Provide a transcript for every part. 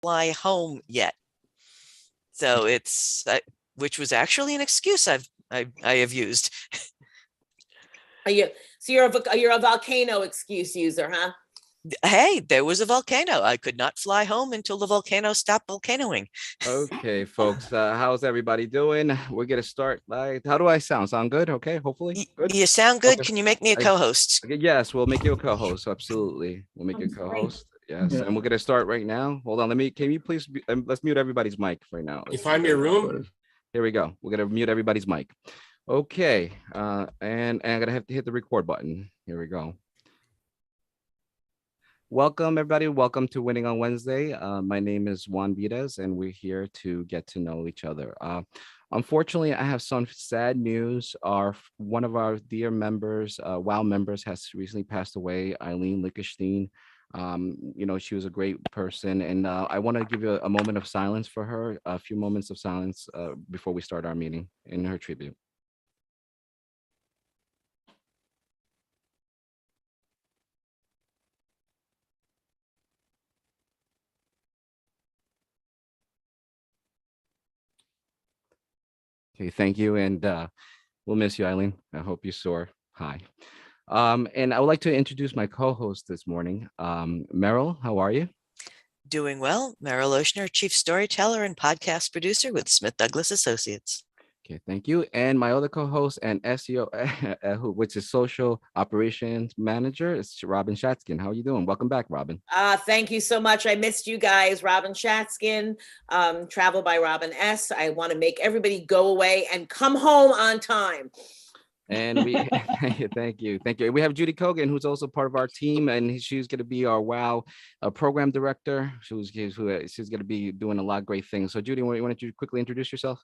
fly home yet. So it's, which was actually an excuse I have used. So you're a volcano excuse user, huh? Hey, there was a volcano. I could not fly home until the volcano stopped volcanoing. Okay, folks, how's everybody doing? We're gonna start. How do I sound? Sound good? Okay, hopefully. Good. You sound good. Okay. Can you make me a co-host? Okay, yes, we'll make you a co-host. Absolutely, we'll make you a co-host. Yes, and we're gonna start right now. Hold on, can you please? Let's mute everybody's mic right now. You find me a room. Here we go. We're gonna mute everybody's mic. Okay, and I'm gonna have to hit the record button. Here we go. Welcome, everybody. Welcome to Winning on Wednesday. My name is Juan Vides, and we're here to get to know each other. Unfortunately, I have some sad news. One of our dear members, WOW members, has recently passed away, Eileen Lichtenstein. She was a great person, and I want to give you a moment of silence for her, a few moments of silence before we start our meeting in her tribute. Okay, thank you, and we'll miss you, Eileen. I hope you soar high. And I would like to introduce my co-host this morning, Meryl. How are you? Doing well. Meryl Oshner, Chief Storyteller and Podcast Producer with Smith Douglas Associates. Okay, thank you. And my other co-host and SEO, which is Social Operations Manager, is Robin Shatskin. How are you doing? Welcome back, Robin. Thank you so much. I missed you guys. Robin Shatskin, Travel by Robin S. I want to make everybody go away and come home on time. And we thank you. We have Judy Kogan, who's also part of our team, and she's going to be our WOW program director. She's going to be doing a lot of great things. So Judy, why don't you quickly introduce yourself?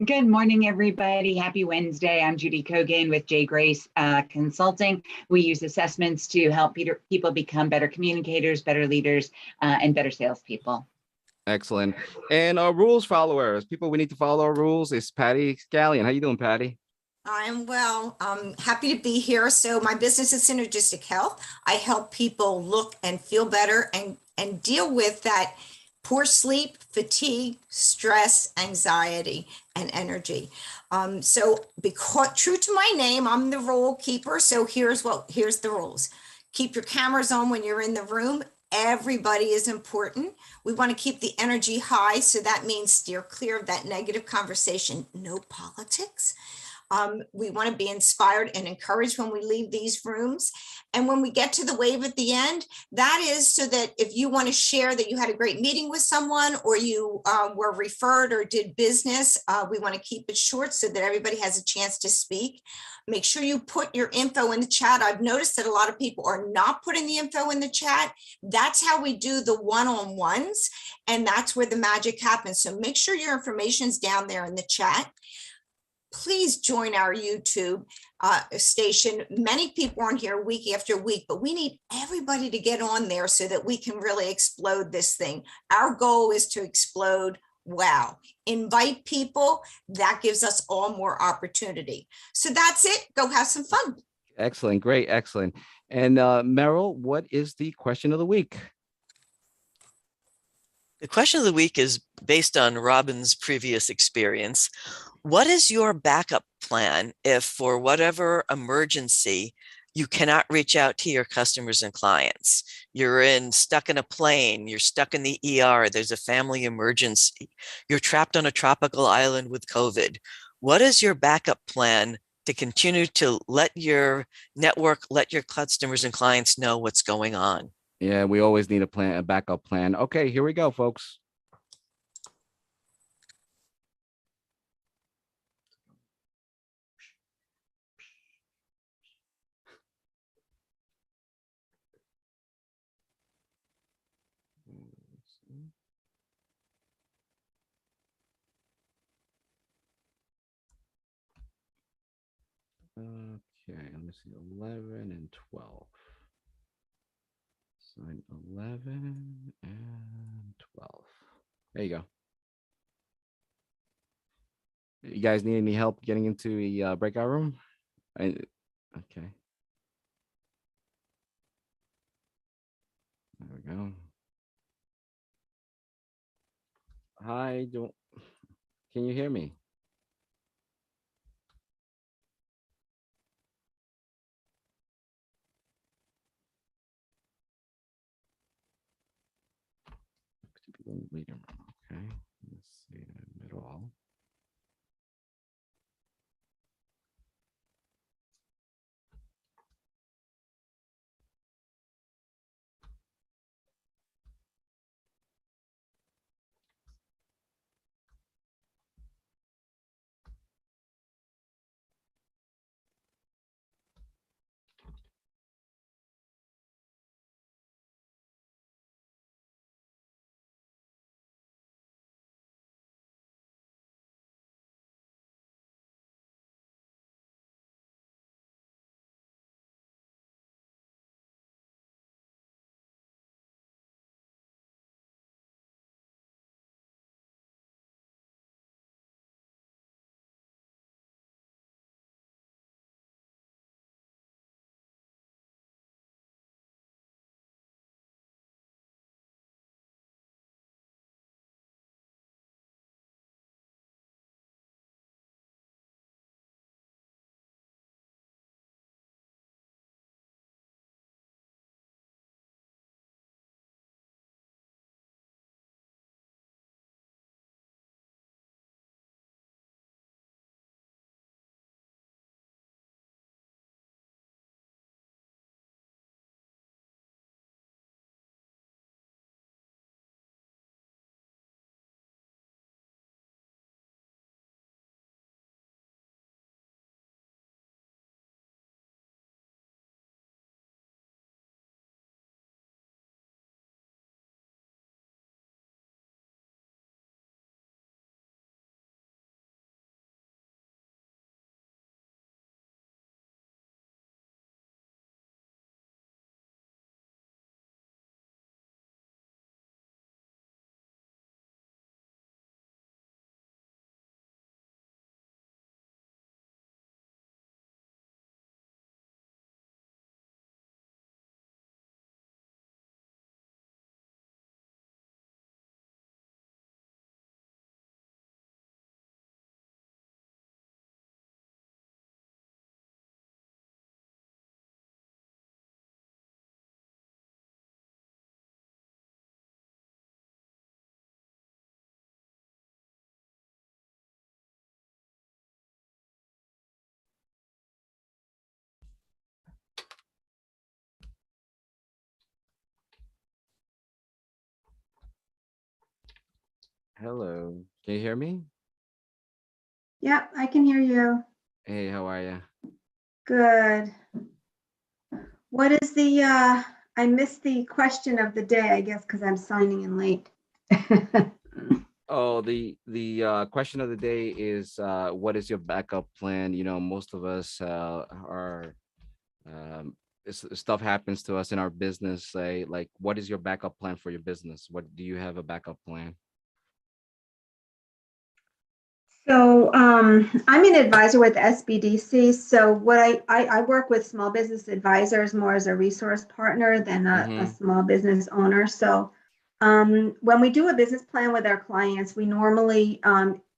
Good morning, everybody. Happy Wednesday. I'm Judy Kogan with J. Grace Consulting. We use assessments to help people become better communicators, better leaders, and better salespeople. Excellent. And our rules followers, people we need to follow our rules, is Patty Scallion. How you doing, Patty? I'm well. I'm happy to be here. So my business is Synergistic Health. I help people look and feel better and deal with that poor sleep, fatigue, stress, anxiety, and energy. So because true to my name, I'm the rule keeper. So here's the rules. Keep your cameras on when you're in the room. Everybody is important. We want to keep the energy high. So that means steer clear of that negative conversation. No politics. We want to be inspired and encouraged when we leave these rooms. And when we get to the wave at the end, that is so that if you want to share that you had a great meeting with someone or you were referred or did business, we want to keep it short so that everybody has a chance to speak. Make sure you put your info in the chat. I've noticed that a lot of people are not putting the info in the chat. That's how we do the one-on-ones, and that's where the magic happens. So make sure your information's down there in the chat. Please join our YouTube station. Many people are on here week after week, but we need everybody to get on there so that we can really explode this thing. Our goal is to explode WOW. Invite people. That gives us all more opportunity. So that's it. Go have some fun. Excellent. Great. Excellent. And Meryl, what is the question of the week? The question of the week is based on Robin's previous experience. What is your backup plan if for whatever emergency you cannot reach out to your customers and clients? You're stuck in a plane, you're stuck in the ER, there's a family emergency, you're trapped on a tropical island with COVID. What is your backup plan to continue to let your network, let your customers and clients know what's going on? Yeah, we always need a backup plan. Okay, here we go, folks. Okay, let me see, 11 and 12. Sign 11 and 12. There you go. You guys need any help getting into the breakout room? Okay. There we go. Hi, can you hear me? Okay, let's see middle. Hello, can you hear me? Yep, I can hear you. Hey, how are you? Good. What is I missed the question of the day, I guess, because I'm signing in late. Oh, the question of the day is what is your backup plan? You know, most of us are um stuff happens to us in our business. Say, like, what is your backup plan for your business? What do you have a backup plan? So I'm an advisor with SBDC. So what I work with small business advisors more as a resource partner than a Mm-hmm. small business owner. So when we do a business plan with our clients, we normally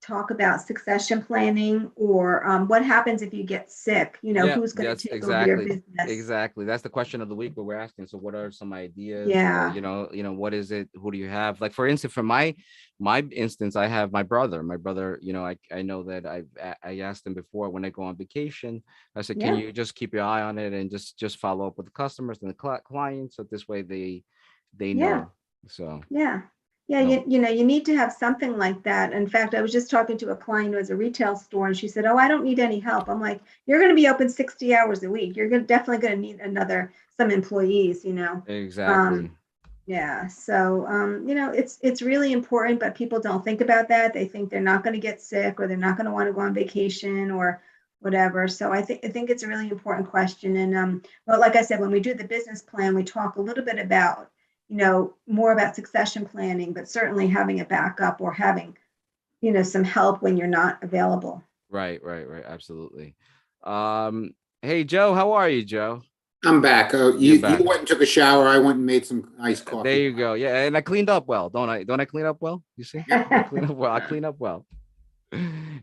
talk about succession planning or what happens if you get sick, Yeah, who's going that's to take over your exactly, business. exactly. That's the question of the week where we're asking. So, what are some ideas? Yeah. What is it? Who do you have? Like, for instance, for my instance, I have my brother. My brother, I know that I asked him before when I go on vacation. I said, can Yeah. you just keep your eye on it and just follow up with the customers and the clients, so this way they Yeah. know. So, Yeah. Yeah, no, you need to have something like that. In fact, I was just talking to a client who has a retail store and she said, "Oh, I don't need any help." I'm like, "You're going to be open 60 hours a week. Definitely going to need some employees." exactly. Um, yeah. So, it's really important, but people don't think about that. They think they're not going to get sick or they're not going to want to go on vacation or whatever. So I think it's a really important question. And well, like I said, when we do the business plan, we talk a little bit about more about succession planning, but certainly having a backup or having, some help when you're not available. Right, right, right. Absolutely. Um, hey Joe, how are you, Joe? I'm back. You're You back. went and took a shower. I went and made some iced There coffee. you go. Yeah, and I cleaned up well, don't I? Don't I clean up well? You see, I clean up well. I clean up well.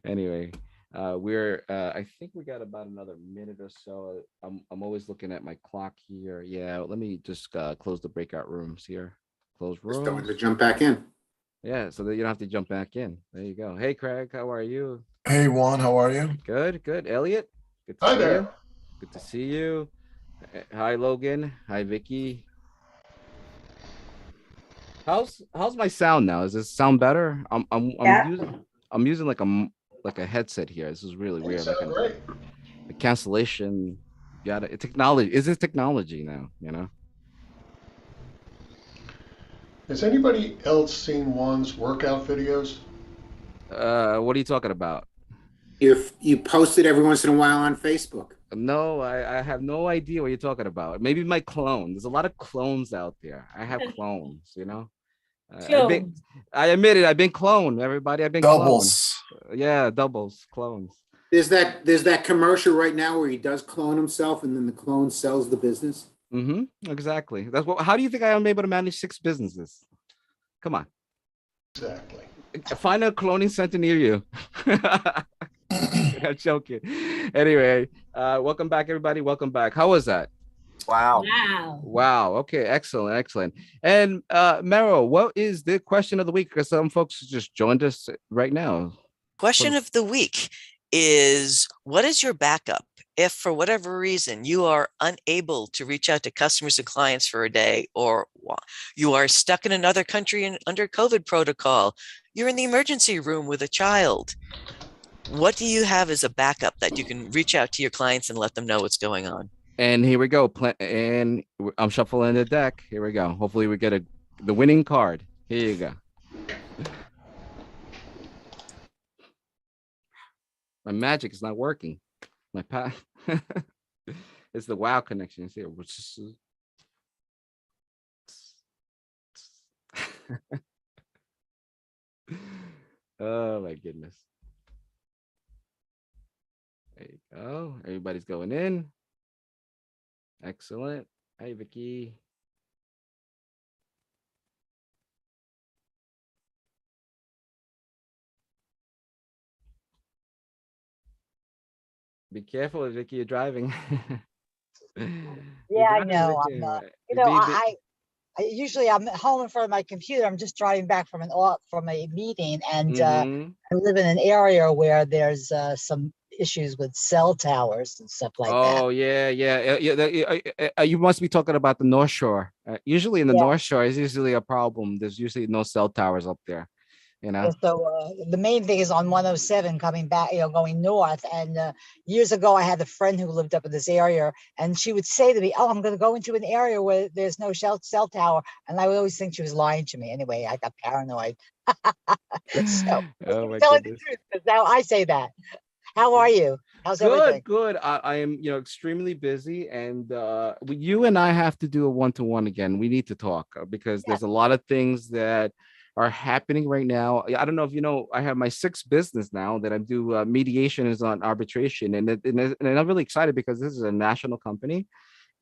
Anyway, I think we got about another minute or so. I'm always looking at my clock here. Yeah, let me just close the breakout rooms here. Close Just starting rooms. to jump back in. Yeah, so that you don't have to jump back in. There you go. Hey, Craig, how are you? Hey Juan, how are you? Good, good. Elliot, good to Hi see you. there. Good to see you. Hi, Logan. Hi, Vicky. How's my sound now? Does this sound better? Yeah. I'm using like a headset here. This is really You weird. Like sound great. a cancellation. Got it. Technology. Is this technology now? You know. Has anybody else seen Juan's workout videos? What are you talking about? You post it every once in a while on Facebook. No, I have no idea what you're talking about. Maybe my clone. There's a lot of clones out there. I have clones, you know. Clones. I admit it. I've been cloned. Everybody, I've been cloned. Doubles. Yeah, doubles, clones. There's that commercial right now where he does clone himself and then the clone sells the business. Exactly. That's what. How do you think I am able to manage 6 businesses? Come on. Exactly. Find a cloning center near you. I'm joking. Anyway, welcome back, everybody. Welcome back. How was that? Wow. Wow. Okay. Excellent. Excellent. And Meryl, what is the question of the week? Because some folks just joined us right now. Question of the week is, what is your backup if for whatever reason you are unable to reach out to customers and clients for a day, or you are stuck in another country and under COVID protocol, you're in the emergency room with a child? What do you have as a backup that you can reach out to your clients and let them know what's going on? And here we go. And I'm shuffling the deck. Here we go. Hopefully we get the winning card. Here you go. My magic is not working. My path. It's the wow connection. See, which is oh my goodness. There you go. Everybody's going in. Excellent. Hi, Vicky. Be careful, Vicky, you're driving. Yeah, I know. I usually I'm at home in front of my computer. I'm just driving back from a meeting, and I live in an area where there's some issues with cell towers and stuff like that. Oh yeah. You must be talking about the North Shore. Usually in the North Shore is usually a problem. There's usually no cell towers up there. You know. Yeah, so the main thing is on 107 coming back, going north. And years ago, I had a friend who lived up in this area, and she would say to me, "Oh, I'm going to go into an area where there's no cell tower," and I would always think she was lying to me. Anyway, I got paranoid. So oh my telling goodness. the truth, because now I say that. How are you? How's everything? Good. I am, extremely busy, and you and I have to do a one-to-one again. We need to talk because there's a lot of things that are happening right now. I don't know if you know, I have my 6th business now that I do mediation is on arbitration, and I'm really excited because this is a national company,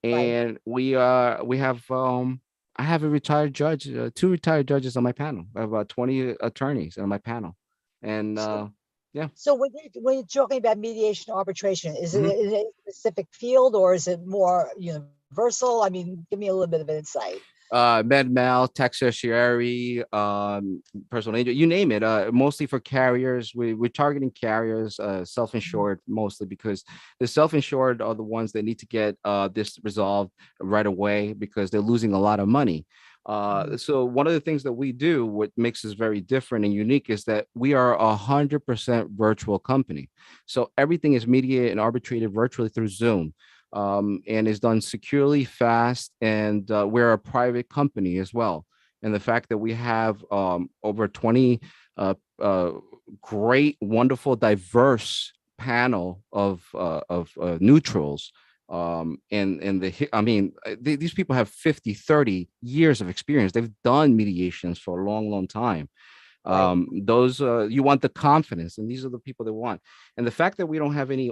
and we have I have a retired judge, 2 retired judges on my panel. I have about 20 attorneys on my panel, and yeah. So when you're talking about mediation arbitration, is it in a specific field or is it more universal? I mean, give me a little bit of an insight. Med mal, tax certiorari, personal injury, you name it. Mostly for carriers. We're targeting carriers, self-insured mostly, because the self-insured are the ones that need to get this resolved right away because they're losing a lot of money. So one of the things that we do, what makes us very different and unique, is that we are 100% virtual company. So everything is mediated and arbitrated virtually through Zoom. And is done securely, fast, and we're a private company as well. And the fact that we have over 20 great, wonderful, diverse panel of neutrals. These people have 50, 30 years of experience. They've done mediations for a long, long time. Those you want the confidence, and these are the people they want. And the fact that we don't have any,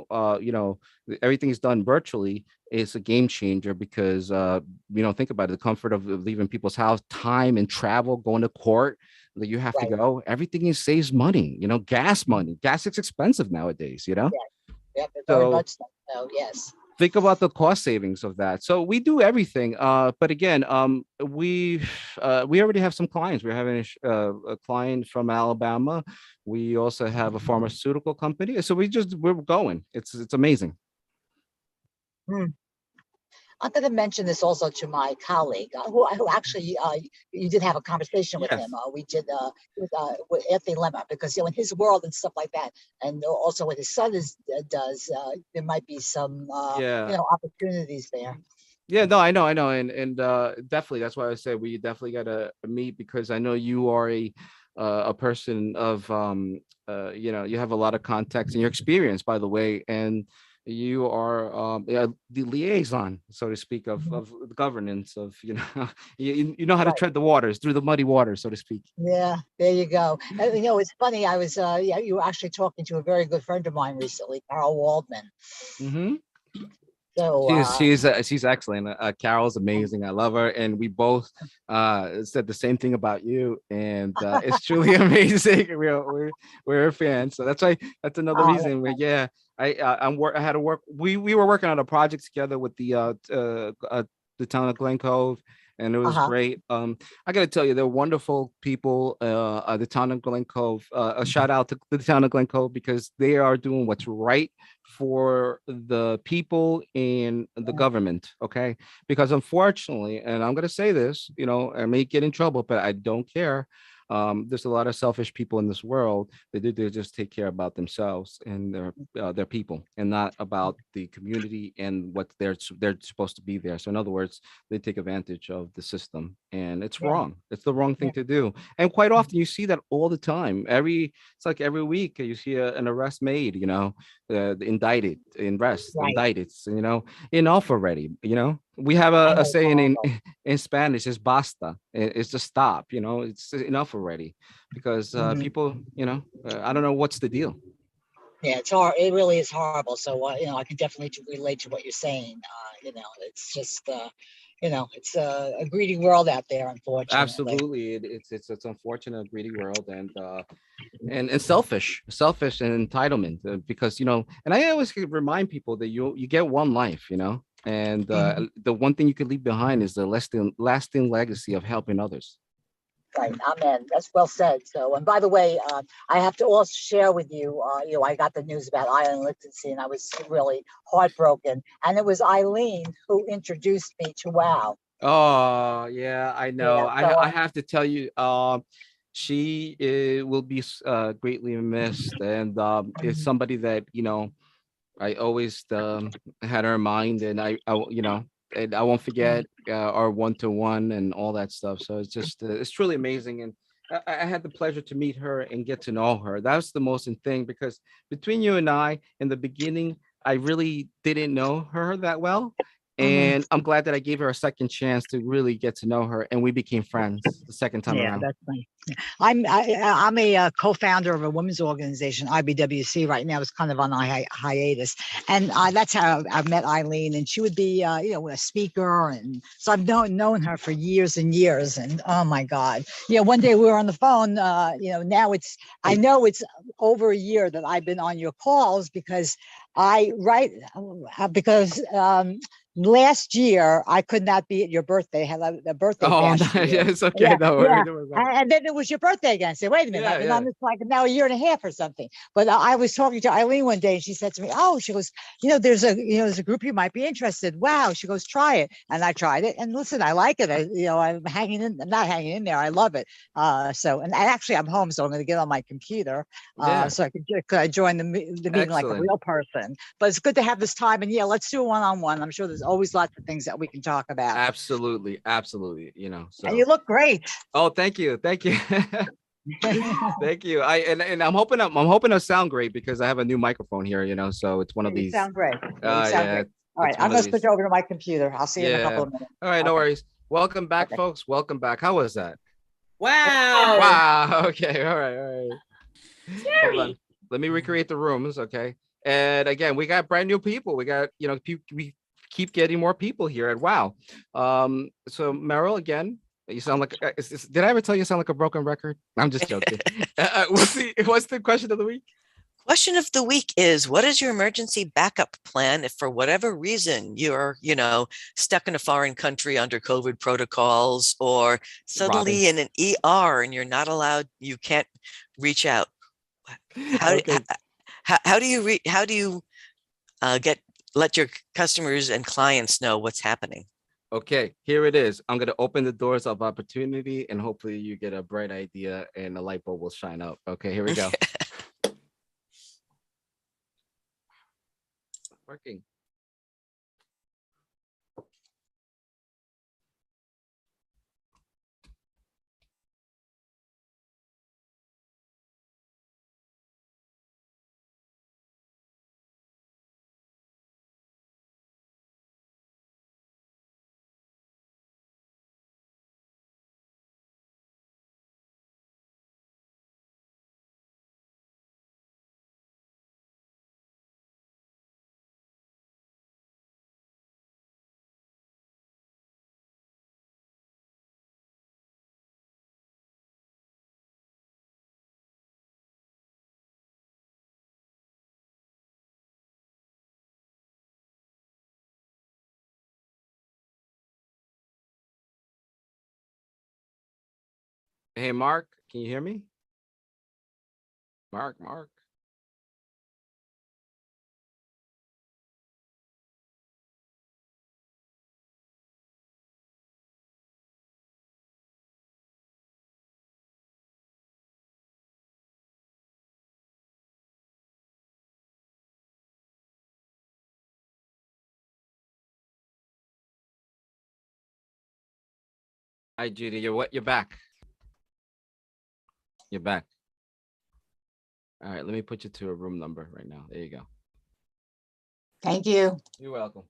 everything is done virtually is a game changer because think about it, the comfort of leaving people's house, time and travel, going to court that you have to go. Everything is saves money. Gas money. Gas is expensive nowadays. Yeah, very So much so. Yes. think about the cost savings of that. So we do everything. But again, we already have some clients. We're having a client from Alabama. We also have a pharmaceutical company. So we're going. It's amazing. Hmm. I'm going to mention this also to my colleague, who actually you did have a conversation with him. We did with Anthony Lemma, because in his world and stuff like that, and also what his son does, there might be some opportunities there. Yeah, no, I know, and definitely that's why I said we definitely got to meet, because I know you are a person of you have a lot of context and your experience, by the way, and you are the liaison, so to speak, of the governance of you know how to tread the waters through the muddy waters, so to speak. Yeah, there you go. And, it's funny. I was you were actually talking to a very good friend of mine recently, Carol Waldman. Mm-hmm. So she's excellent. Carol's amazing. I love her, and we both said the same thing about you, and it's truly amazing. We're a fan, so that's another reason. I had to work. We were working on a project together with the town of Glen Cove, and it was great. I got to tell you, they're wonderful people. The town of Glen Cove. A shout out to the town of Glen Cove, because they are doing what's right for the people and the government. Okay, because unfortunately, and I'm going to say this, I may get in trouble, but I don't care. There's a lot of selfish people in this world. They just take care about themselves and their people, and not about the community and what they're supposed to be there. So in other words, they take advantage of the system, and it's wrong. It's the wrong thing to do. And quite often you see that all the time. It's like every week you see an arrest made. Indicted, indicted. Enough already. We have a saying in Spanish is basta. It's just stop. It's enough already, because people, I don't know what's the deal. Yeah, it's hard. It really is horrible. So I can definitely relate to what you're saying. It's just it's a greedy world out there, unfortunately. Absolutely, it's unfortunate, greedy world, and selfish and entitlement, because and I always remind people that you get one life, and the one thing you can leave behind is the lasting legacy of helping others. Right, amen. That's well said. So, and by the way, I have to also share with you, I got the news about Eileen Lichtenstein. I was really heartbroken, and it was Eileen who introduced me to WOW. Oh yeah, I know. Yeah, so, I have to tell you, she will be greatly missed, and it's somebody that I always had her in mind, and and I won't forget our one-to-one and all that stuff. So it's just it's truly amazing, and I had the pleasure to meet her and get to know her. That's the most important thing, because between you and I, in the beginning, I really didn't know her that well. And I'm glad that I gave her a second chance to really get to know her, and we became friends the second time around. That's funny. I'm a co-founder of a women's organization, IBWC. Right now, it's kind of on a hiatus, and that's how I met Eileen. And she would be, a speaker, and so I've known her for years and years. And oh my God, one day we were on the phone. Now I know it's over a year that I've been on your calls, because last year I could not be at your birthday. Had a birthday. Oh, no, yeah, it's okay. Yeah, no, yeah. And then it was your birthday again. I said, wait a minute, I've been on this like now a year and a half or something. But I was talking to Eileen one day, and she said to me, "Oh, she goes, there's a group you might be interested. Wow." She goes, "Try it," and I tried it, and listen, I like it. I'm not hanging in there. I love it. And actually, I'm home, so I'm going to get on my computer so I join the meeting like a real person. But it's good to have this time, and let's do a one-on-one. I'm sure there's always lots of things that we can talk about. Absolutely. So. And you look great. Oh, thank you. Thank you. And I'm hoping to sound great, because I have a new microphone here, so it's one of these. Sound great. All right, I'm gonna switch over to my computer. I'll see you in a couple of minutes. All right, no worries. Welcome back, folks. Welcome back. How was that? Wow. Wow. Okay. All right. All right. Hold on. Terry. Let me recreate the rooms. Okay. And again, we got brand new people. We got, we keep getting more people here at Wow. So Meryl, again, you sound like, did I ever tell you sound like a broken record? I'm just joking. What's the question of the week? Question of the week is, what is your emergency backup plan if for whatever reason you're, stuck in a foreign country under COVID protocols or Robin. suddenly in an ER and you're not allowed, you can't reach out? How, Okay. how do you let your customers and clients know what's happening? Okay, here it is. I'm gonna open the doors of opportunity and hopefully you get a bright idea and a light bulb will shine up. Okay, here we go. Working. Hey, Mark, can you hear me? Mark. Hi, Judy, you're back. You're back. All right, let me put you to a room number right now. There you go. Thank you. You're welcome.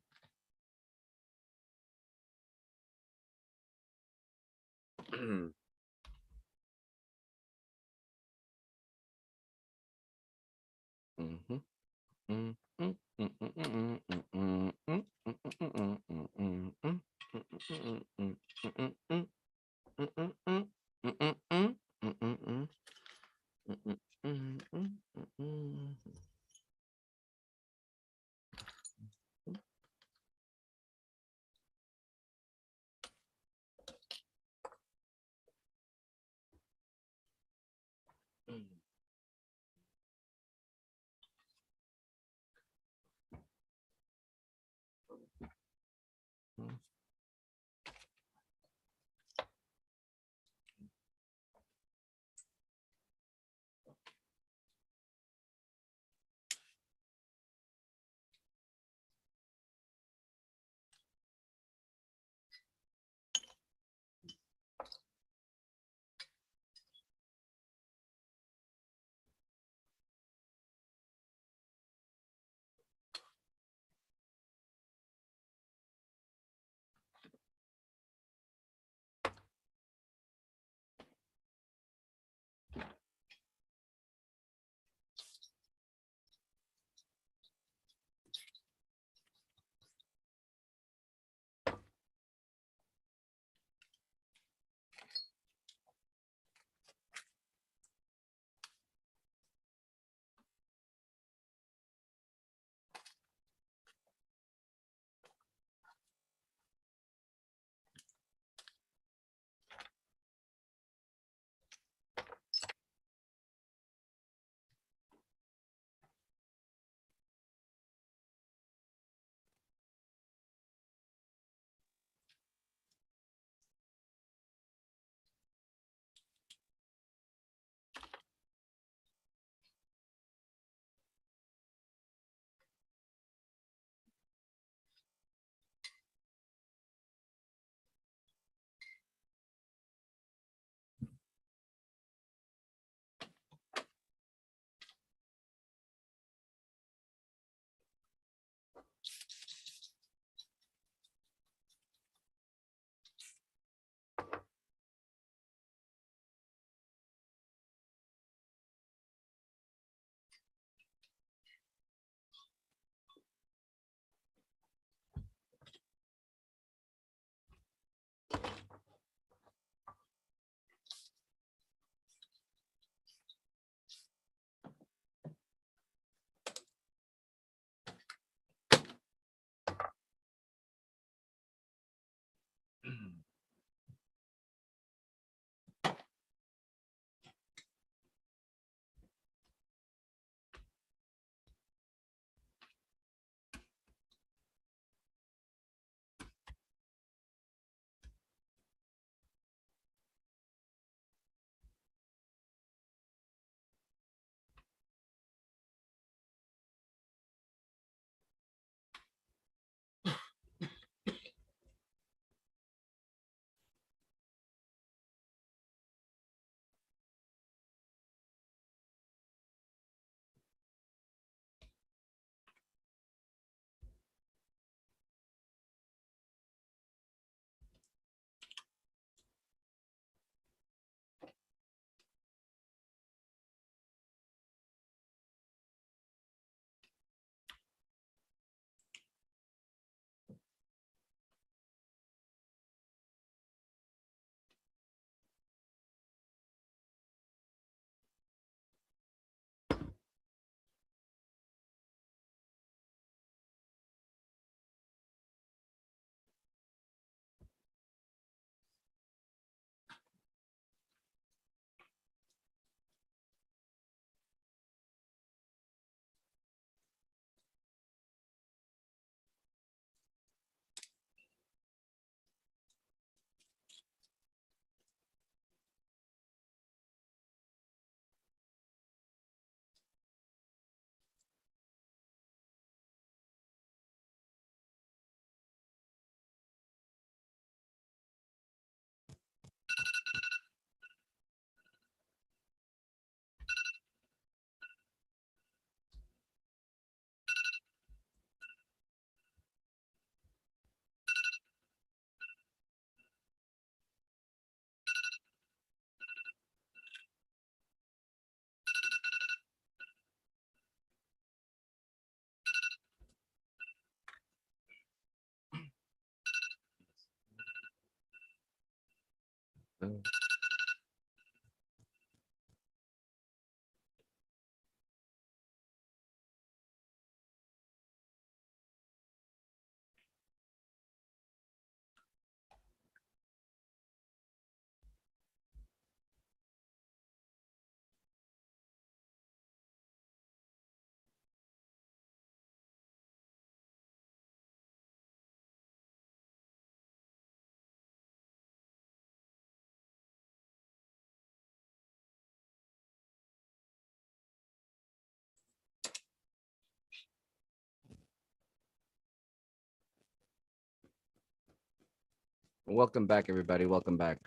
Welcome back, everybody. Welcome back.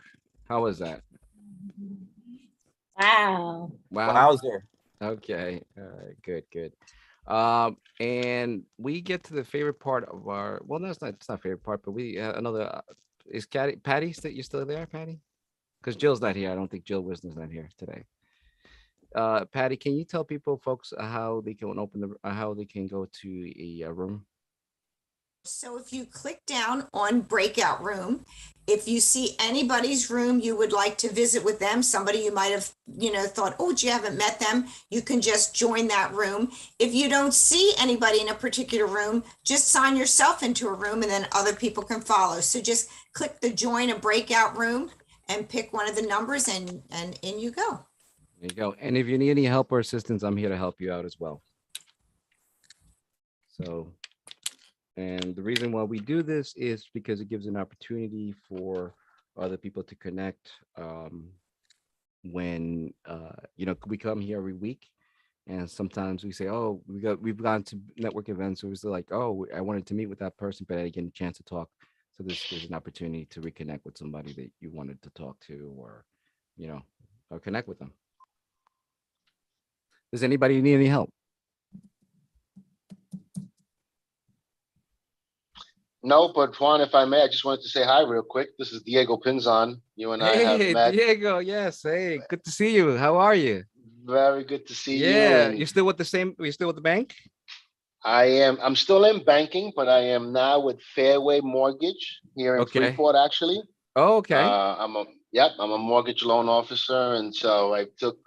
How was that? Wow. Wow. Wowzer. Okay. All right. Good. Good. And we get to the favorite part of our. Well, no, it's not favorite part, but we another. Is Patty? You still there, Patty? Because Jill's not here. I don't think Jill Wisdom's not here today. Patty, can you tell people, folks, how they can open how they can go to a room? So if you click down on breakout room, if you see anybody's room you would like to visit with them, somebody you might have, thought, oh, you haven't met them, you can just join that room. If you don't see anybody in a particular room, just sign yourself into a room and then other people can follow. So just click the join a breakout room and pick one of the numbers and in you go. There you go. And if you need any help or assistance, I'm here to help you out as well. So, and the reason why we do this is because it gives an opportunity for other people to connect when we come here every week, and sometimes we say, oh, we've gone to network events, so it's like, oh, I wanted to meet with that person, but I didn't get a chance to talk. So this gives an opportunity to reconnect with somebody that you wanted to talk to, or or connect with them. Does anybody need any help? No, but Juan, if I may, I just wanted to say hi real quick. This is Diego Pinzon. You and I have Hey, met. Diego. Yes. Hey, good to see you. How are you? Very good to see you. Yeah. And You still with the same? You still with the bank? I am. I'm still in banking, but I am now with Fairway Mortgage here in Okay. Freeport, actually. Oh, okay. I'm a mortgage loan officer, and so I took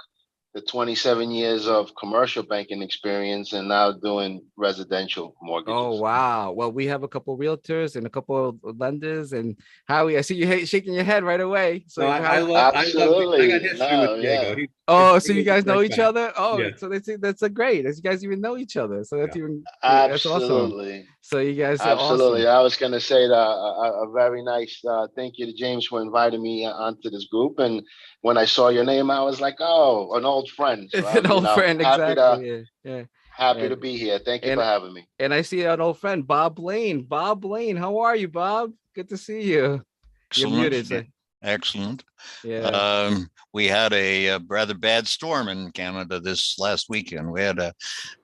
the 27 years of commercial banking experience and now doing residential mortgages. Oh, wow. Well, we have a couple of realtors and a couple of lenders, and Howie, I see you shaking your head right away. So No, I love I got history with Diego. Oh, so you guys know each guy. other? Oh, Yeah. so that's a great. You guys even know each other. So that's even that's awesome. Absolutely. So you guys are Absolutely. awesome. I was going to say a very nice thank you to James for inviting me onto this group. And when I saw your name, I was like, oh, an old friend. So An old friend, exactly. Yeah. Happy to be here. Thank you for having me. And I see an old friend, Bob Blaine. Bob Blaine, how are you, Bob? Good to see you. Excellent. You're muted, so. Excellent. Yeah. We had a rather bad storm in Canada this last weekend. We haven't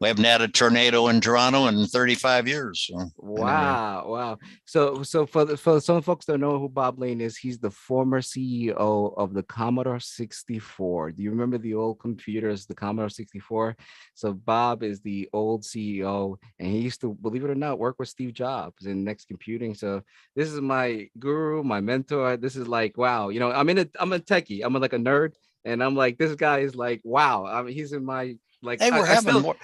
had a tornado in Toronto in 35 years. So Wow, anyway. wow. So for some folks don't know who Bob Lane is, he's the former CEO of the Commodore 64. Do you remember the old computers, the Commodore 64? So Bob is the old CEO, and he used to, believe it or not, work with Steve Jobs in Next Computing. So this is my guru, my mentor. This is like, wow, I'm a techie. I'm like a nerd, and I'm like, this guy is like, wow. I mean, he's in my like. Hey, I'm still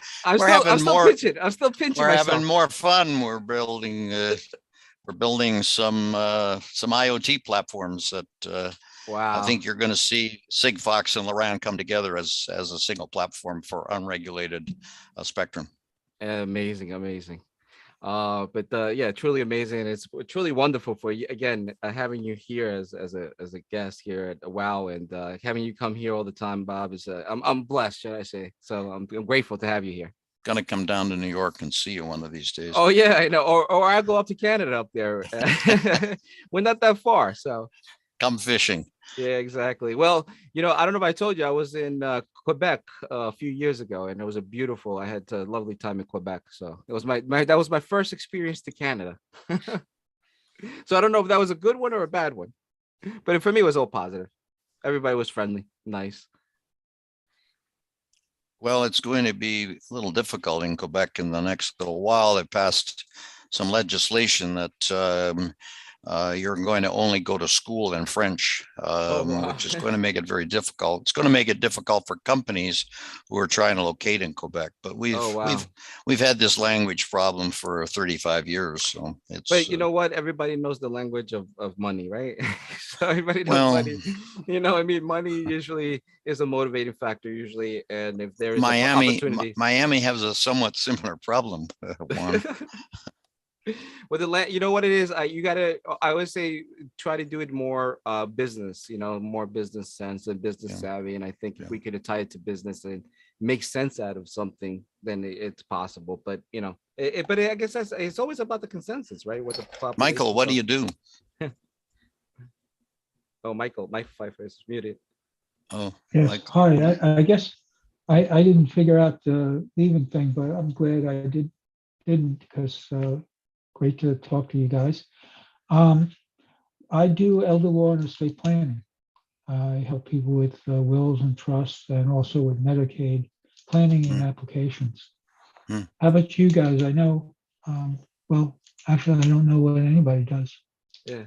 pinching We're myself. having more fun. We're building some IoT platforms that wow. I think you're going to see Sigfox and Loran come together as a single platform for unregulated spectrum. Amazing. But yeah, truly amazing. It's truly wonderful for you again, having you here as a guest here at WOW, and having you come here all the time, Bob. Is I'm blessed, should I say? So I'm grateful to have you here. Gonna come down to New York and see you one of these days. Oh yeah, I know. Or I'll go up to Canada up there. We're not that far, so come fishing. Yeah, exactly. Well, I don't know if I told you, I was in Quebec a few years ago, and it was I had a lovely time in Quebec. So it was that was my first experience to Canada. So I don't know if that was a good one or a bad one, but for me, it was all positive. Everybody was friendly, nice. Well, it's going to be a little difficult in Quebec in the next little while. They passed some legislation that you're going to only go to school in French, which is going to make it very difficult. It's going to make it difficult for companies who are trying to locate in Quebec. But we've had this language problem for 35 years. So it's. But you know what? Everybody knows the language of money, right? So everybody knows money. Money usually is a motivating factor usually, and if there is an opportunity. Miami has a somewhat similar problem. With the land, you know what it is. I always say try to do it more business, more business sense and business savvy. And I think if we could tie it to business and make sense out of something, then it's possible. But but I guess it's always about the consensus, right? What the Michael, what do you do? Oh, Michael Pfeiffer is muted. Oh, Yes, like, hi. I guess I didn't figure out the leaving thing, but I'm glad I didn't because great to talk to you guys. Um, I do elder law and estate planning. I help people with wills and trusts and also with Medicaid planning and applications. Hmm. How about you guys? I know, well, actually, I don't know what anybody does. Yeah.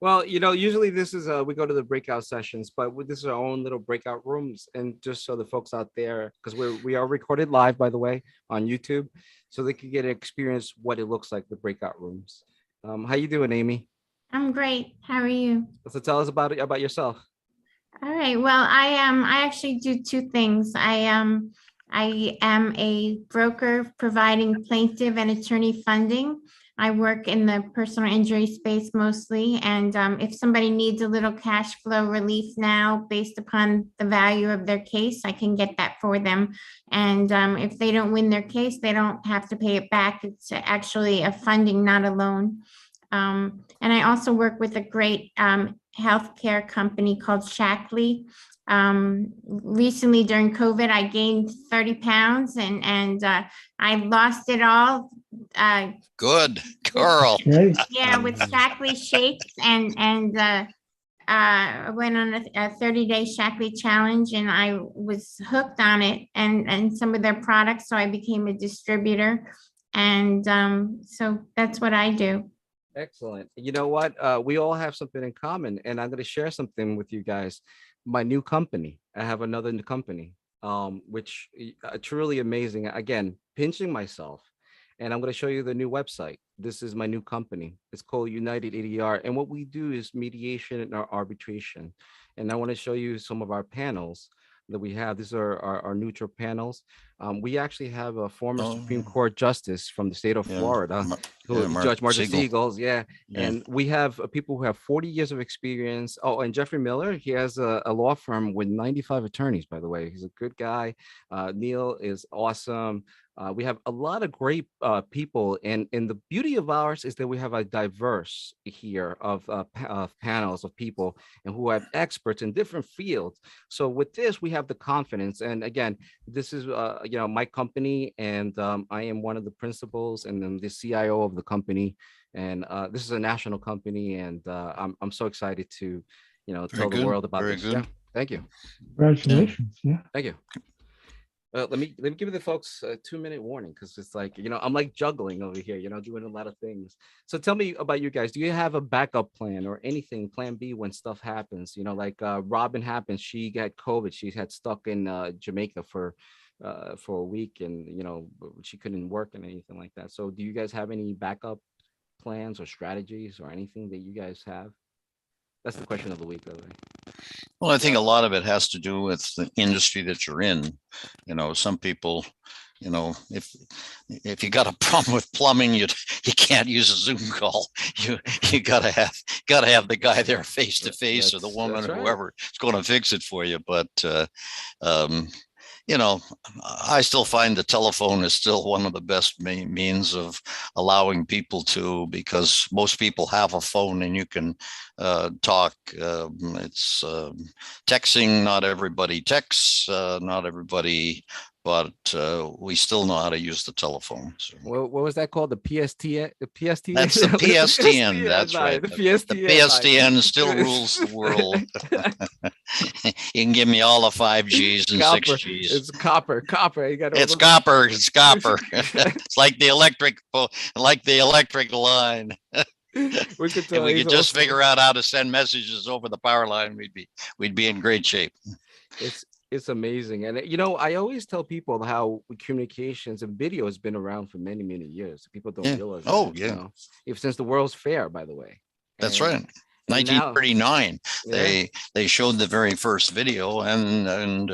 Well, usually this is we go to the breakout sessions, but this is our own little breakout rooms, and just so the folks out there, because we are recorded live, by the way, on YouTube, so they can get an experience what it looks like the breakout rooms. How you doing, Amy? I'm great. How are you? So tell us about yourself. All right. Well, I actually do two things. I am a broker providing plaintiff and attorney funding. I work in the personal injury space mostly, and if somebody needs a little cash flow relief now based upon the value of their case, I can get that for them. And if they don't win their case, they don't have to pay it back. It's actually a funding, not a loan. And I also work with a great healthcare company called Shackley. Recently during COVID, I gained 30 pounds and I lost it all. good girl. Yeah, with Shackley shakes and I went on a 30-day Shackley challenge and I was hooked on it and some of their products. So I became a distributor. And so that's what I do. Excellent. You know what? We all have something in common, and I'm going to share something with you guys. My new company. I have another new company, which truly amazing. Again, pinching myself, and I'm going to show you the new website. This is my new company. It's called United ADR, and what we do is mediation and arbitration. And I want to show you some of our panels that we have. These are our neutral panels. We actually have a former Supreme Court justice from the state of Florida, Judge Martha Siegel. Yeah. And we have people who have 40 years of experience. Oh, and Jeffrey Miller, he has a law firm with 95 attorneys, by the way. He's a good guy. Neil is awesome. We have a lot of great people, and the beauty of ours is that we have a diverse here of panels of people and who have experts in different fields. So with this, we have the confidence. And again, this is my company, and I am one of the principals and then the CIO of the company. And this is a national company, and I'm so excited to tell the world about this. Yeah, thank you. Congratulations. Yeah. Thank you. Let me give the folks a 2-minute warning, because it's like, I'm like juggling over here, doing a lot of things. So tell me about you guys. Do you have a backup plan or anything, plan B, when stuff happens? Like Robin happens, she got COVID. She had stuck in Jamaica for a week, and she couldn't work and anything like that. So do you guys have any backup plans or strategies or anything that you guys have? That's the question of the week, by the way. Well, I think a lot of it has to do with the industry that you're in. Some people, if you got a problem with plumbing, you can't use a Zoom call. You gotta have the guy there face to face, or the woman, or whoever is going to fix it for you. But I still find the telephone is still one of the best means of allowing people to, because most people have a phone and you can talk. It's texting. Not everybody texts, not everybody, but we still know how to use the telephone. So. What was that called? The PSTN? The PSTN? That's the PSTN. That's right. The PSTN. The PSTN still rules the world. You can give me all the 5Gs and 6Gs. It's copper. You got it's copper. It's copper. It's like the electric line. If we could just figure out how to send messages over the power line, we'd be in great shape. It's amazing. And I always tell people how communications and video has been around for many, many years. People don't realize that, since the World's Fair, by the way. That's right. 1939, they showed the very first video, and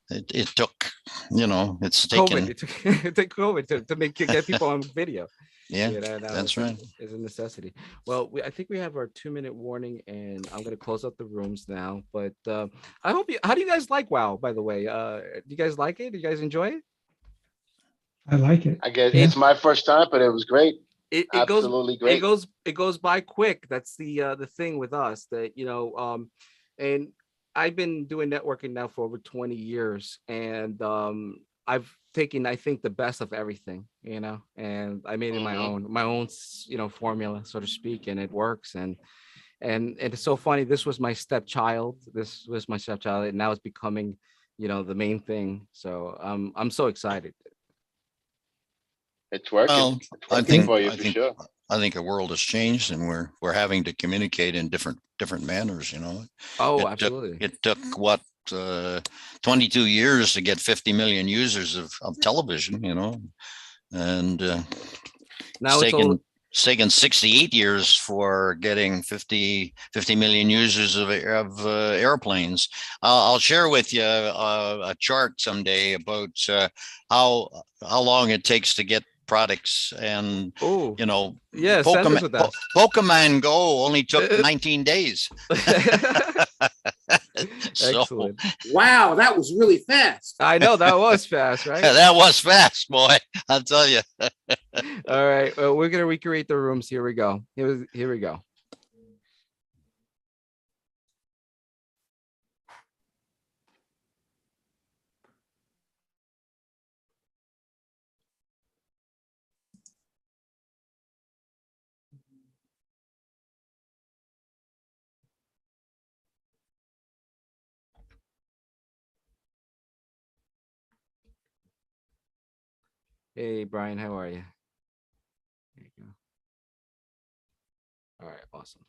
it took, it's taken. It took COVID to get people on video. Yeah, that's right. It's a necessity. Well, I think we have our 2-minute warning, and I'm going to close up the rooms now. But I hope how do you guys like WoW, by the way? Do you guys like it? Do you guys enjoy it? I like it. I guess it's my first time, but it was great. it goes Absolutely great. it goes by quick. That's the thing with us, that and I've been doing networking now for over 20 years, and I've taken, I think, the best of everything, and I made it my own formula, so to speak, and it works. And it's so funny. This was my stepchild. And now it's becoming, the main thing. So I'm so excited. It's working. Well, It's I working think for you I for think sure. I think the world has changed, and we're having to communicate in different manners. Oh, It took absolutely. it took what 22 years to get 50 million users of television. And Now it's it's all. taken 68 years for getting 50 million users of airplanes. I'll share with you a chart someday about how long it takes to get products. And Oh, yeah, send us with that. Pokemon Go only took 19 days. So Excellent. Wow, that was really fast. I know that was fast, right? that was fast, boy. I'll tell you. All right, well, we're gonna recreate the rooms. Here we go. Here we go. Hey, Brian, how are you? There you go. All right, awesome.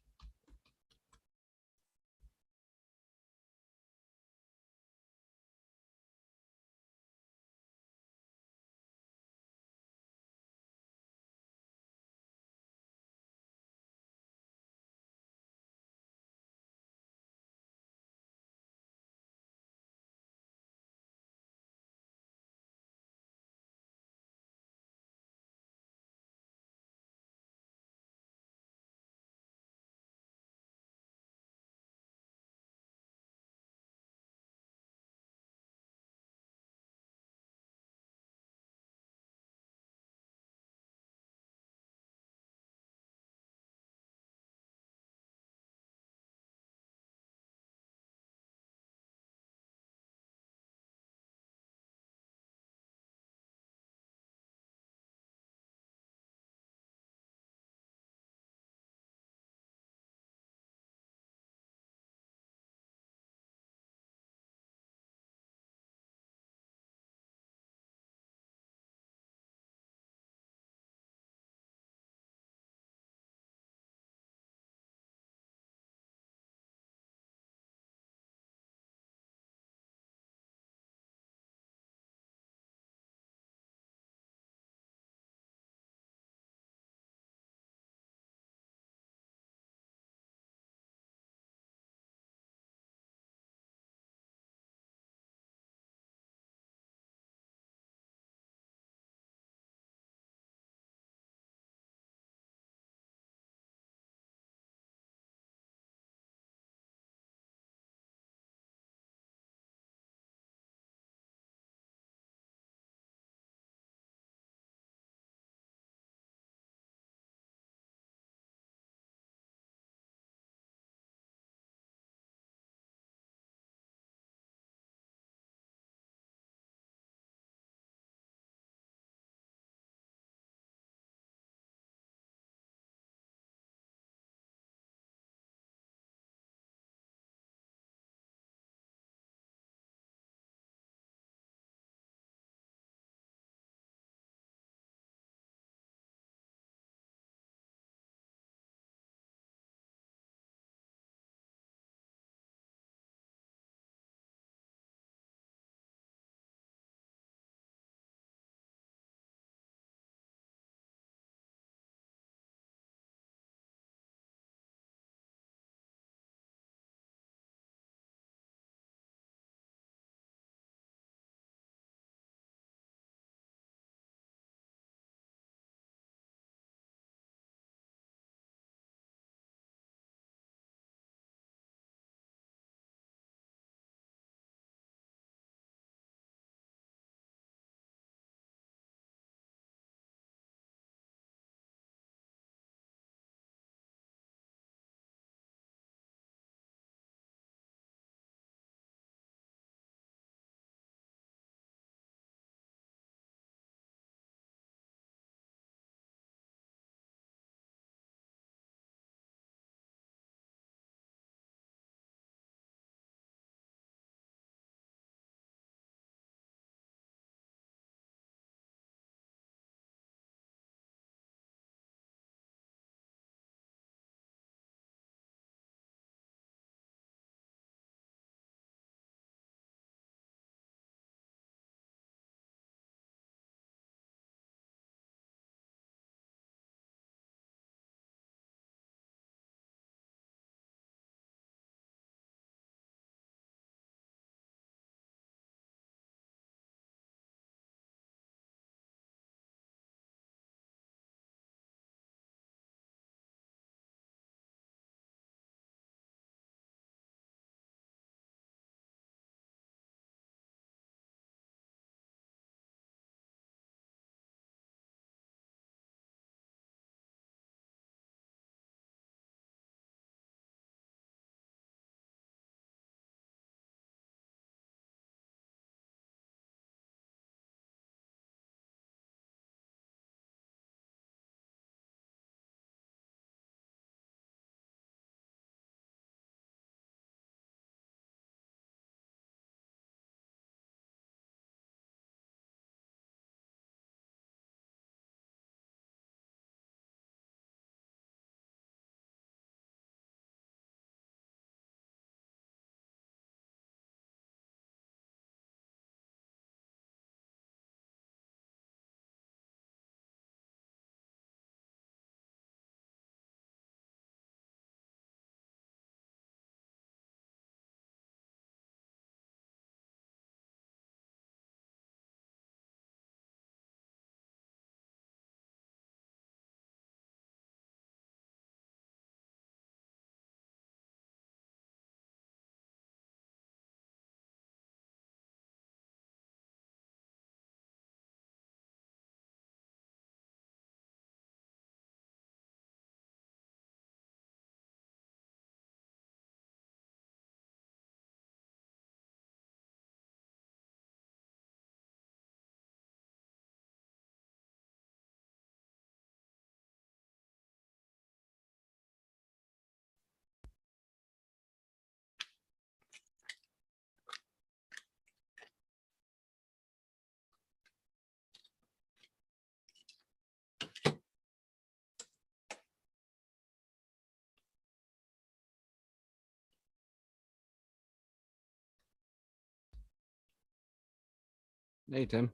Hey, Tim.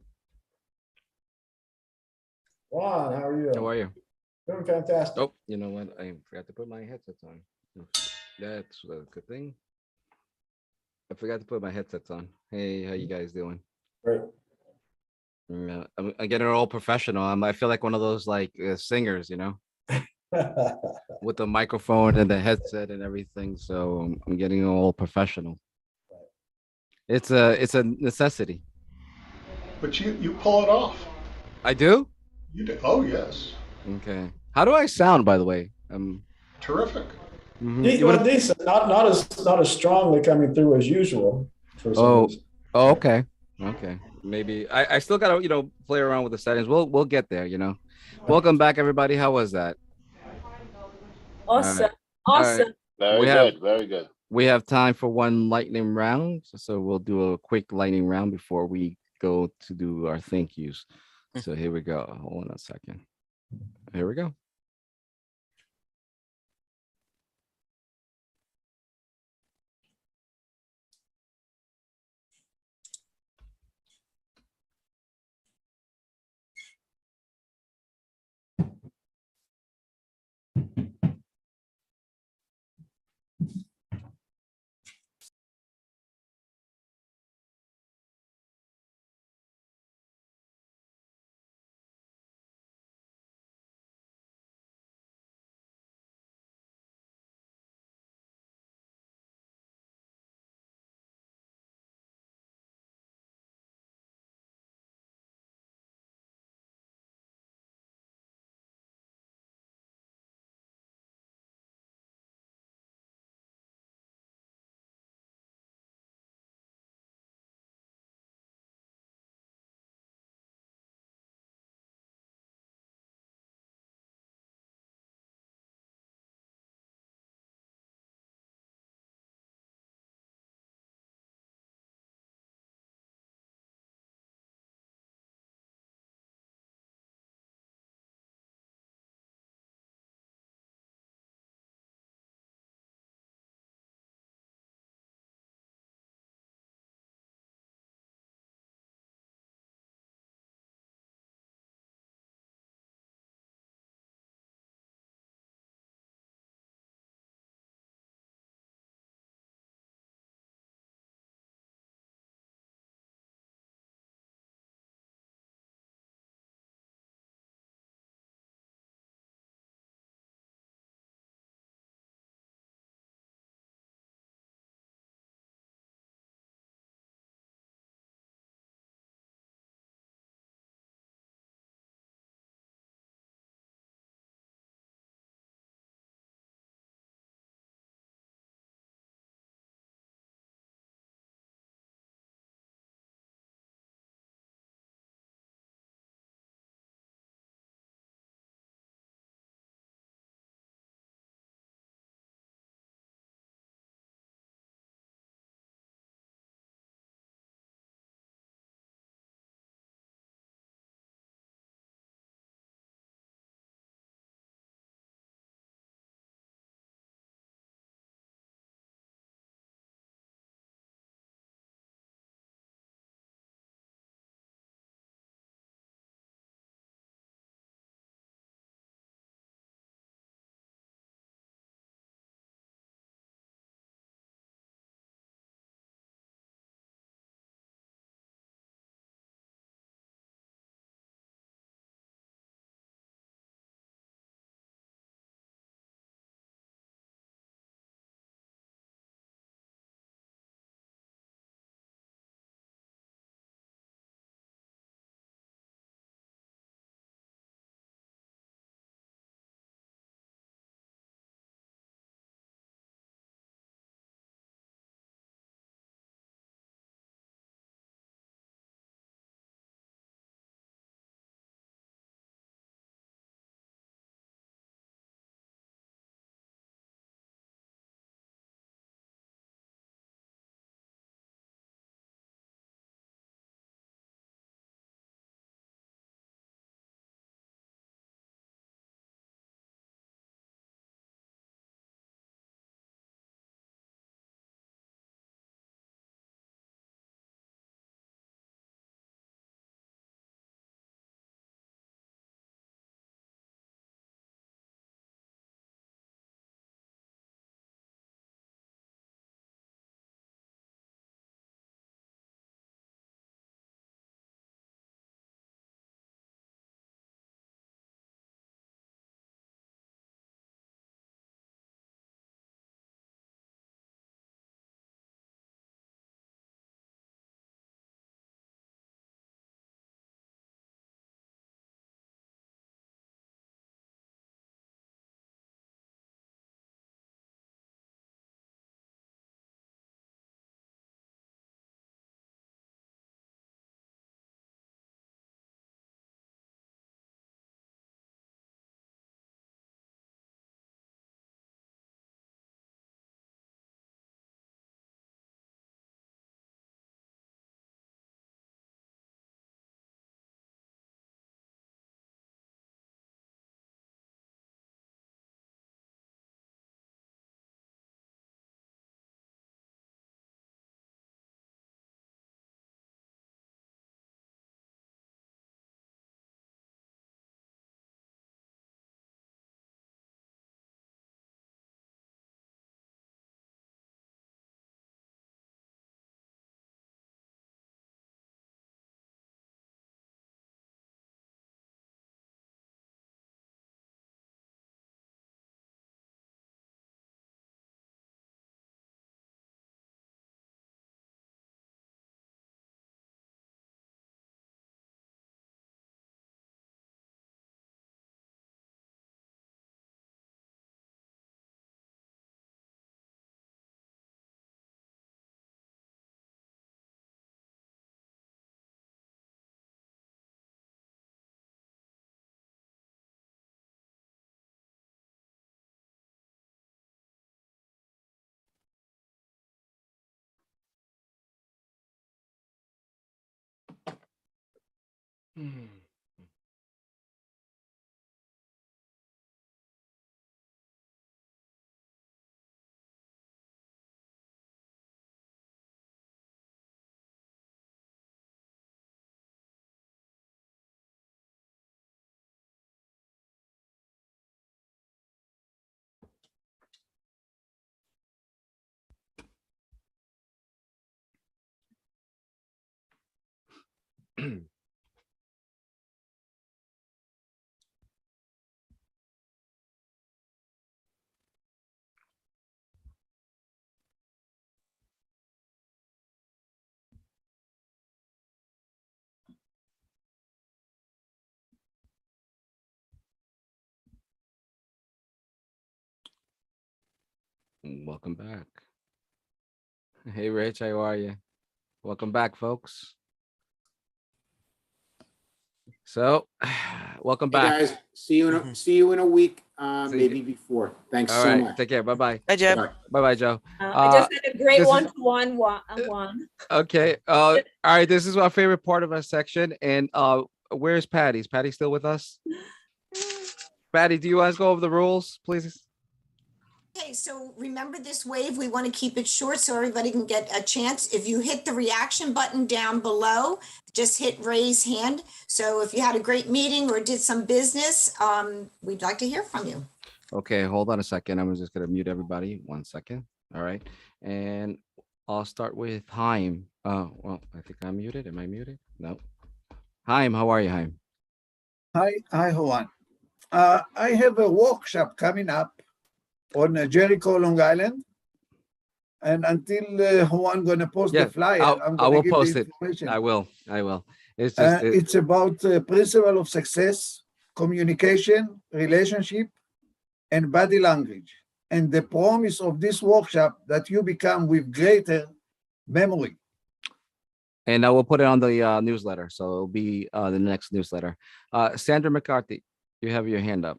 Juan, how are you? How are you? Doing fantastic. Oh, you know what? I forgot to put my headsets on. That's a good thing. I forgot to put my headsets on. Hey, how you guys doing? Great. Yeah, I'm getting all professional. I feel like one of those like singers, you know, with the microphone and the headset and everything. So I'm getting all professional. It's a necessity. But you pull it off. I do? You do. Oh, yes. Okay. How do I sound, by the way? Terrific. You want to? Decent. Not as strongly coming through as usual for some Oh, reason. oh, okay. Okay. Maybe I still gotta, play around with the settings. We'll get there, you know. Welcome back, everybody. How was that? All Awesome. right. All right. Awesome. Very We have good. Very good. we have time for one lightning round. So we'll do a quick lightning round before we go to do our thank yous. So here we go. Hold on a second. Here we go. Welcome back. Hey, Rich, how are you? Welcome back, folks. So, welcome Hey, back. guys, see you in a week, See maybe you. before. Thanks All so right, much. take care. Bye-bye. Hi, Jeb. Bye. Bye-bye, Joe. I just had a great this is- one-to-one one. Okay. All right, this is our favorite part of our section. And where's Patty? Is Patty still with us? Patty, do you want to go over the rules, please? Okay, so remember this wave, we want to keep it short so everybody can get a chance. If you hit the reaction button down below, just hit raise hand. So if you had a great meeting or did some business, we'd like to hear from you. Okay, hold on a second. I'm just gonna mute everybody. 1 second. All right. And I'll start with Haim. Well, I think I'm muted. Am I muted? No. Haim, how are you, Haim? Hi, Juan. I have a workshop coming up on Jericho, Long Island. And until Juan gonna post the flyer, I'm I gonna will give post the it. information. I will. It's just It's about principle of success, communication, relationship, and body language. And the promise of this workshop that you become with greater memory. and I will put it on the newsletter. So it'll be the next newsletter. Sandra McCarthy, you have your hand up.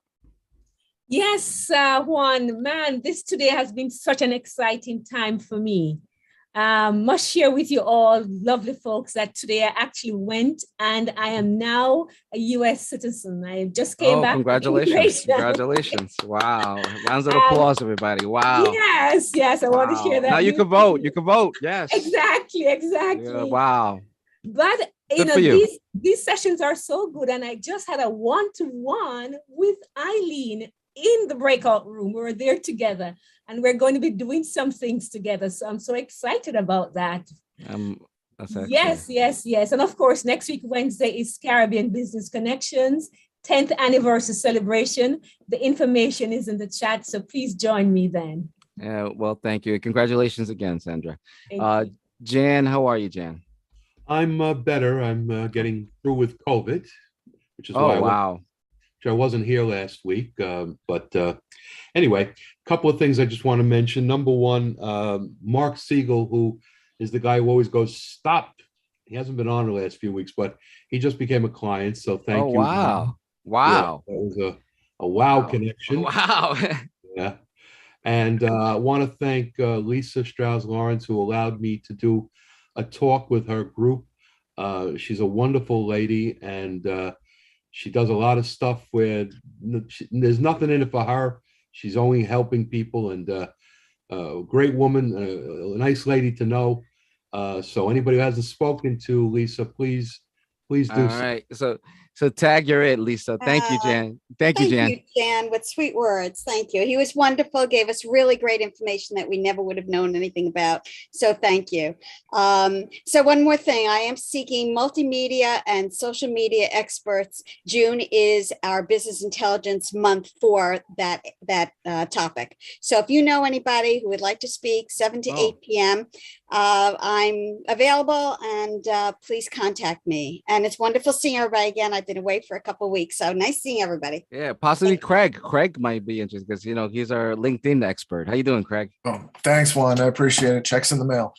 Yes, Juan, man, this today has been such an exciting time for me. Must share with you all, lovely folks, that today I actually went and I am now a US citizen. I just came back. Congratulations. Congratulations. Wow. Rounds of applause, everybody. Wow. Yes, I want to share that. Now you can vote. You can vote. Yes. Exactly. Yeah, wow. But Good for you. these sessions are so good. And I just had a one-to-one with Eileen in the breakout room. We were there together and we're going to be doing some things together. So I'm so excited about that. That's excellent. Yes. And of course, next week, Wednesday is Caribbean Business Connections, 10th anniversary celebration. The information is in the chat. So please join me then. Well, thank you. Congratulations again, Sandra. Thank you. Jan, how are you, Jan? I'm better. I'm getting through with COVID, which is why I wasn't here last week. But anyway, a couple of things I just want to mention. Number one, Mark Siegel, who is the guy who always goes, stop. He hasn't been on the last few weeks, but he just became a client. So thank you. Wow. Yeah, that was a wow connection. Wow. Yeah. And I want to thank Lisa Strauss-Lawrence, who allowed me to do a talk with her group. She's a wonderful lady, and she does a lot of stuff where there's nothing in it for her. She's only helping people, and a great woman, a nice lady to know. So anybody who hasn't spoken to Lisa, please do. All right. So tag, you're it, Lisa. Thank you, Jan. Thank you, Jan. Thank you, Jan, with sweet words. Thank you. He was wonderful, gave us really great information that we never would have known anything about. So thank you. So one more thing, I am seeking multimedia and social media experts. June is our business intelligence month for that topic. So if you know anybody who would like to speak 7 to 8 p.m., I'm available, and please contact me. And it's wonderful seeing everybody again. I've been away for a couple of weeks, so nice seeing everybody. Yeah, possibly Craig. Craig might be interested because he's our LinkedIn expert. How you doing, Craig? Oh, thanks, Juan. I appreciate it. Checks in the mail.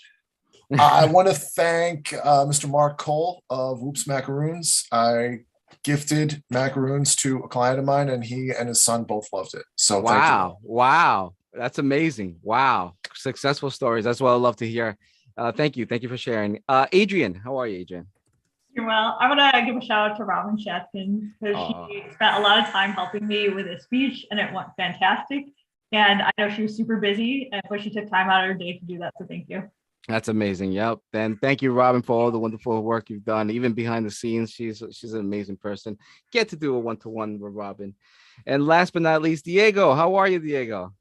I want to thank Mr. Mark Cole of Whoops Macaroons. I gifted macaroons to a client of mine, and he and his son both loved it. So thank you. Wow. That's amazing. Wow. Successful stories. That's what I love to hear. Thank you. Thank you for sharing. Adrian, how are you, Adrian? Well, I want to give a shout out to Robin Shatkin because she spent a lot of time helping me with a speech and it went fantastic. And I know she was super busy, but she took time out of her day to do that. So thank you. That's amazing. Yep. And thank you, Robin, for all the wonderful work you've done, even behind the scenes. She's an amazing person. Get to do a one-to-one with Robin. And last but not least, Diego. How are you, Diego?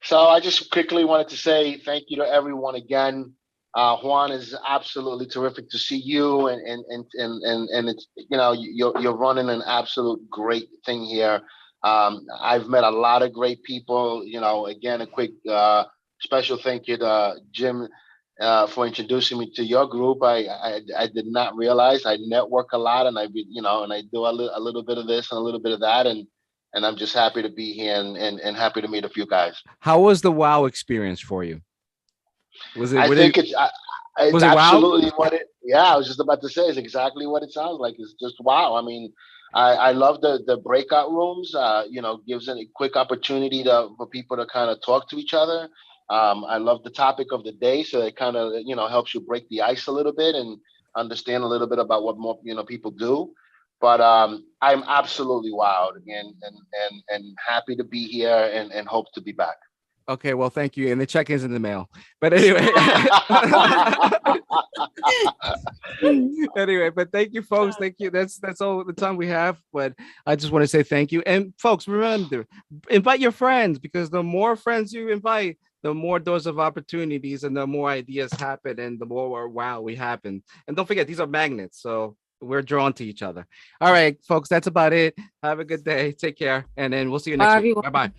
So I just quickly wanted to say thank you to everyone again. Juan, is absolutely terrific to see you, and it's, you know, you're running an absolute great thing here. I've met a lot of great people. You know, again, a quick special thank you to Jim for introducing me to your group. I did not realize I network a lot, and I do a little bit of this and a little bit of that, and I'm just happy to be here and happy to meet a few guys. How was the WoW experience for you? Was it? It's was it absolutely WoW? what it. Yeah, I was just about to say it's exactly what it sounds like. It's just wow. I mean, I love the breakout rooms. You know, gives a quick opportunity for people to kind of talk to each other. I love the topic of the day, so it kind of helps you break the ice a little bit and understand a little bit about what more people do. But I'm absolutely wild and happy to be here and hope to be back. Okay, well, thank you. And the check-in's in the mail. But anyway, anyway, but thank you, folks. Thank you. That's all the time we have. But I just want to say thank you. And folks, remember, invite your friends, because the more friends you invite, the more doors of opportunities and the more ideas happen and the more wow we happen. And don't forget, these are magnets. So we're drawn to each other. All right, folks, that's about it. Have a good day. Take care. And then we'll see you next week. Bye-bye.